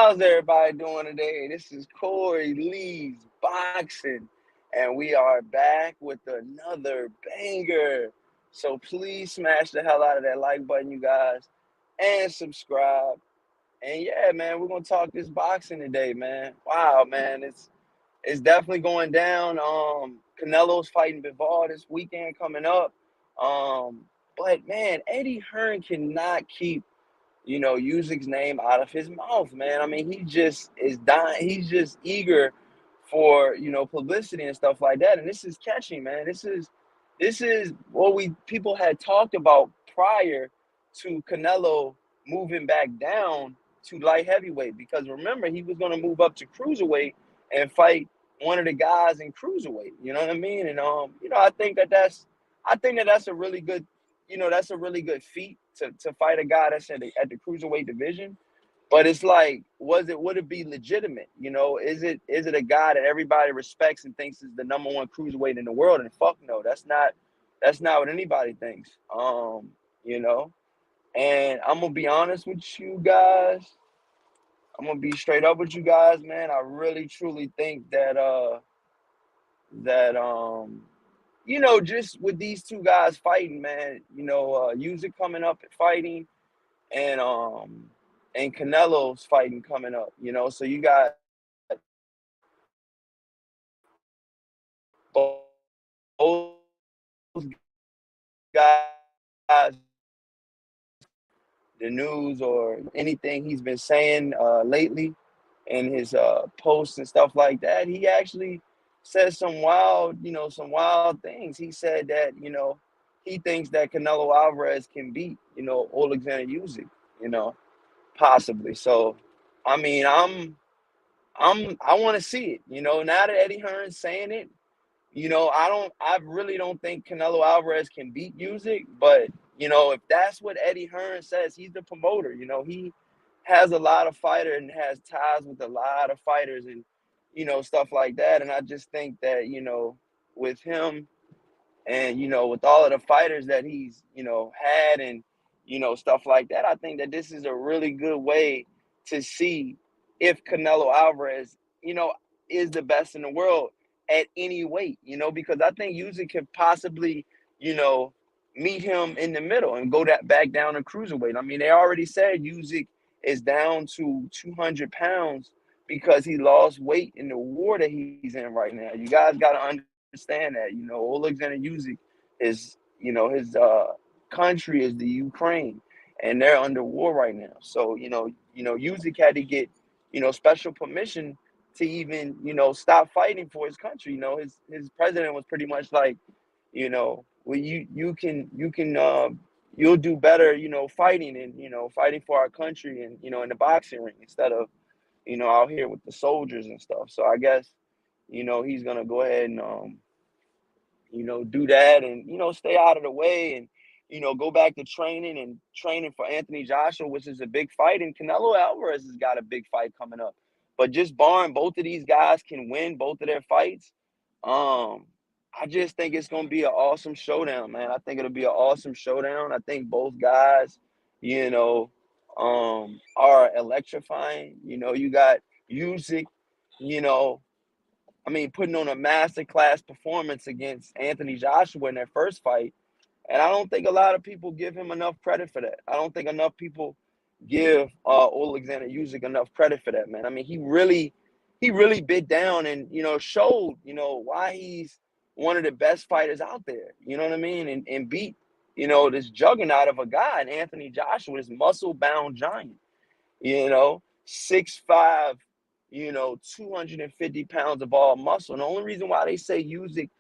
How's everybody doing today? This is Corey Lee's Boxing, and we are back with another banger. So please smash the hell out of that like button, you guys, and subscribe. And yeah, man, we're gonna talk this boxing today, man. Wow, man, it's definitely going down. Canelo's fighting Bivol this weekend coming up. Um, but man, Eddie Hearn cannot keep Usyk's name out of his mouth, man. I mean, he just is dying. He's just eager for, publicity and stuff like that. And this is catchy, man. This is what we people had talked about prior to Canelo moving back down to light heavyweight. Because remember, he was going to move up to cruiserweight and fight one of the guys in cruiserweight. You know what I mean? And I think that that's a really good that's a really good feat to fight a guy that's at the cruiserweight division. But it's like, would it be legitimate? Is it a guy that everybody respects and thinks is the number one cruiserweight in the world? And fuck no, that's not what anybody thinks. You know. And I'm gonna be honest with you guys. I'm gonna be straight up with you guys, man. I really truly think that just with these two guys fighting, man, Usyk coming up and fighting, and Canelo's fighting coming up, so you got both guys, the news or anything he's been saying lately in his posts and stuff like that. He actually said some wild things. He said that, he thinks that Canelo Alvarez can beat, Oleksandr Usyk, you know, possibly. So, I mean, I want to see it. Now that Eddie Hearn's saying it, I really don't think Canelo Alvarez can beat Usyk, but if that's what Eddie Hearn says, he's the promoter. He has a lot of fighters and has ties with a lot of fighters and stuff like that. And I just think that with him and with all of the fighters that he's had and stuff like that, I think that this is a really good way to see if Canelo Alvarez is the best in the world at any weight, because I think Usyk could possibly you know meet him in the middle and go that back down to cruiserweight. I mean, they already said Usyk is down to 200 pounds because he lost weight in the war that he's in right now. You guys got to understand that. Oleksandr Usyk is, his country is the Ukraine, and they're under war right now. So Usyk had to get special permission to even stop fighting for his country. His president was pretty much like, well, you'll do better, fighting and fighting for our country and in the boxing ring instead of out here with the soldiers and stuff. So I guess he's gonna go ahead and do that and stay out of the way and go back to training for Anthony Joshua, which is a big fight, and Canelo Alvarez has got a big fight coming up. But just barring both of these guys can win both of their fights, um, I just think it's gonna be an awesome showdown, man. I think it'll be an awesome showdown. I think both guys, you know, are electrifying. You got Usyk, you know, I mean, putting on a masterclass performance against Anthony Joshua in their first fight. And I don't think a lot of people give him enough credit for that. I don't think enough people give Oleksandr Usyk enough credit for that, man. I mean, he really bit down and showed why he's one of the best fighters out there. You know what I mean? And beat this juggernaut of a guy, and Anthony Joshua, this muscle bound giant. 6'5", 250 pounds of all muscle. And the only reason why they say Usyk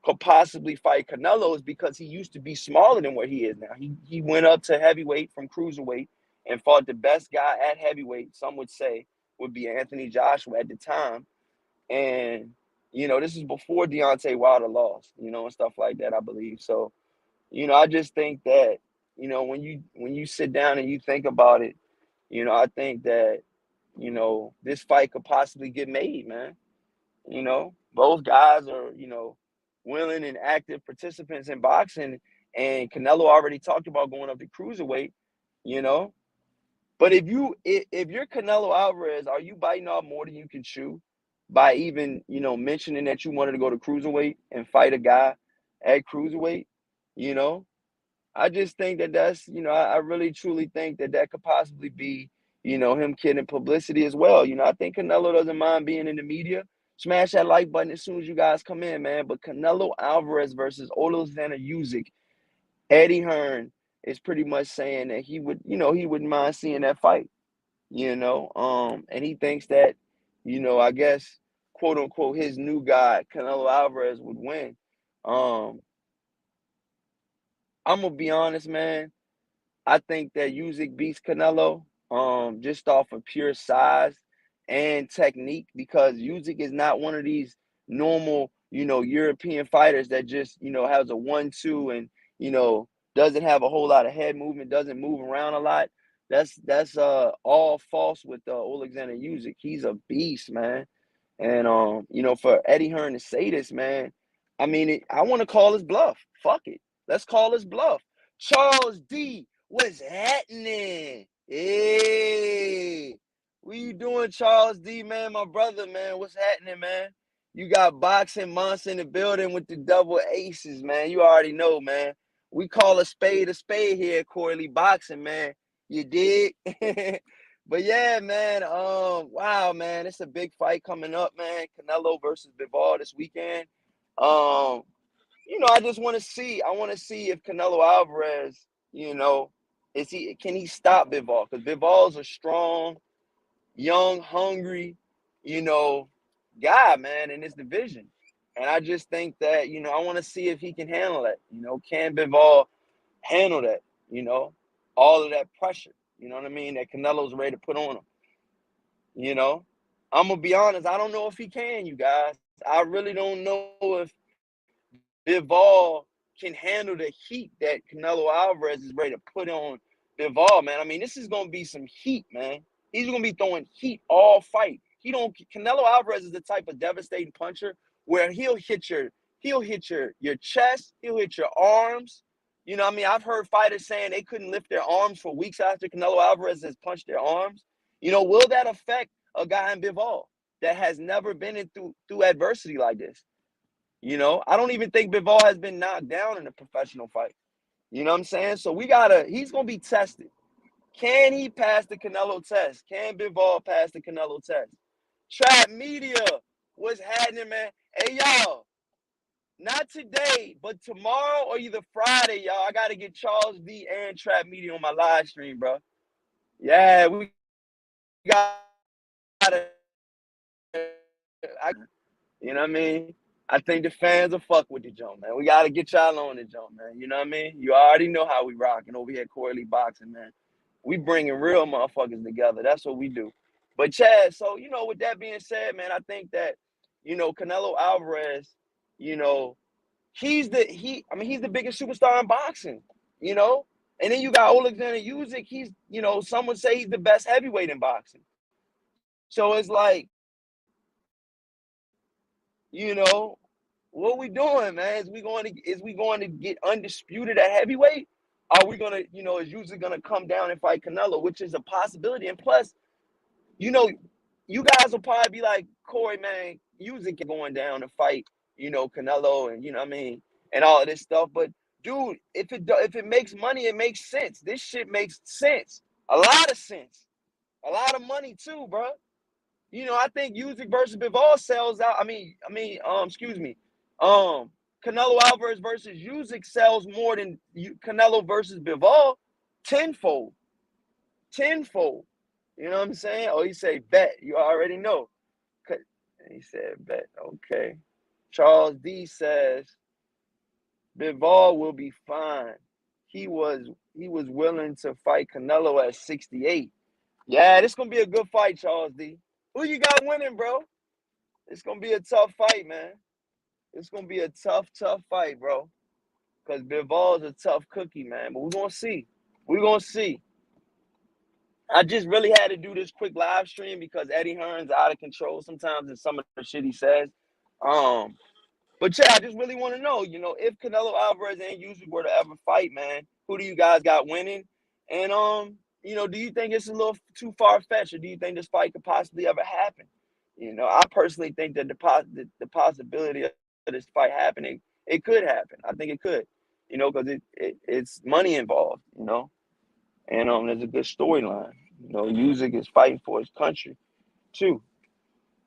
could possibly fight Canelo is because he used to be smaller than what he is now. He went up to heavyweight from cruiserweight and fought the best guy at heavyweight, some would say would be Anthony Joshua at the time. And, this is before Deontay Wilder lost, and stuff like that, I believe. So, I just think that, when you sit down and you think about it, I think that, this fight could possibly get made, man. Both guys are, willing and active participants in boxing. And Canelo already talked about going up to cruiserweight, you know. But if you're Canelo Alvarez, are you biting off more than you can chew by even, mentioning that you wanted to go to cruiserweight and fight a guy at cruiserweight? You know, I just think that that's, I really truly think that that could possibly be, him getting publicity as well. I think Canelo doesn't mind being in the media. Smash that like button as soon as you guys come in, man. But Canelo Alvarez versus Oleksandr Usyk, Eddie Hearn is pretty much saying that he wouldn't mind seeing that fight, and he thinks that, I guess, quote unquote, his new guy, Canelo Alvarez, would win. Um, I'm gonna be honest, man. I think that Usyk beats Canelo, just off of pure size and technique, because Usyk is not one of these normal, European fighters that just, has a 1-2 and, you know, doesn't have a whole lot of head movement, doesn't move around a lot. That's all false with Oleksandr Usyk. He's a beast, man. And for Eddie Hearn to say this, man, I mean, I want to call his bluff. Fuck it, let's call his bluff. Charles D, what's happening? Hey, what you doing, Charles D, man? My brother, man, what's happening, man? You got boxing monster in the building with the double aces, man. You already know, man. We call a spade here at Corley Boxing, man. You dig? But yeah, man. Wow, man, it's a big fight coming up, man. Canelo versus Bivol this weekend. Um, I just want to see. I want to see if Canelo Alvarez, can he stop Bivol? Because Bivol's a strong, young, hungry, you know, guy, man, in this division. And I just think that, I want to see if he can handle that. Can Bivol handle that? You know, all of that pressure. You know what I mean? That Canelo's ready to put on him. You know, I'm gonna be honest. I don't know if he can. You guys, I really don't know if Bivol can handle the heat that Canelo Alvarez is ready to put on Bivol, man. I mean, this is gonna be some heat, man. He's gonna be throwing heat all fight. Canelo Alvarez is the type of devastating puncher where he'll hit your chest, he'll hit your arms. I mean, I've heard fighters saying they couldn't lift their arms for weeks after Canelo Alvarez has punched their arms. Will that affect a guy in Bivol that has never been through adversity like this? I don't even think Bivol has been knocked down in a professional fight. You know what I'm saying? So he's going to be tested. Can he pass the Canelo test? Can Bivol pass the Canelo test? Trap Media, what's happening, man? Hey, y'all, not today, but tomorrow or either Friday, y'all, I got to get Charles D and Trap Media on my live stream, bro. Yeah, we got to, you know what I mean? I think the fans will fuck with the jump, man. We got to get y'all on the jump, man. You know what I mean? You already know how we rocking over here at Corley Boxing, man. We bringing real motherfuckers together. That's what we do. But Chad, so, with that being said, man, I think that, Canelo Alvarez, you know, he's the biggest superstar in boxing, you know? And then you got Oleksandr Usyk. He's, some would say he's the best heavyweight in boxing. So it's like, you know, what we doing, man? Is we going to get undisputed at heavyweight? Are we gonna, is Usyk gonna come down and fight Canelo, which is a possibility? And plus, you know, you guys will probably be like, Corey, man, Usyk going down to fight, Canelo, and what I mean, and all of this stuff. But dude, if it makes money, it makes sense. This shit makes sense, a lot of sense, a lot of money too, bro. I think Usyk versus Bivol sells out. Excuse me, Canelo Alvarez versus Usyk sells more than Canelo versus Bivol, tenfold, tenfold. You know what I'm saying? Oh, he say bet. You already know. He said bet. Okay. Charles D says Bivol will be fine. He was willing to fight Canelo at 68. Yeah, this gonna be a good fight, Charles D. Who you got winning, bro? It's gonna be a tough fight, man. It's gonna be a tough, tough fight, bro. Because Bivol's a tough cookie, man. But we're gonna see. We're gonna see. I just really had to do this quick live stream because Eddie Hearn's out of control sometimes in some of the shit he says. Um, but yeah, I just really want to know, if Canelo Alvarez and Usyk were to ever fight, man, who do you guys got winning? And do you think it's a little too far-fetched, or do you think this fight could possibly ever happen? I personally think that the possibility of this fight happening, it could happen. I think it could, because it's money involved, and there's a good storyline. Usyk is fighting for his country too.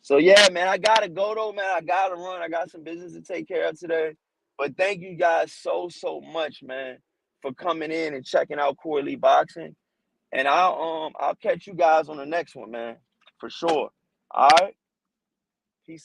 So yeah, man, I gotta go though, man. I gotta run. I got some business to take care of today. But thank you guys so much, man, for coming in and checking out Corey Boxing. And I'll catch you guys on the next one, man, for sure. All right.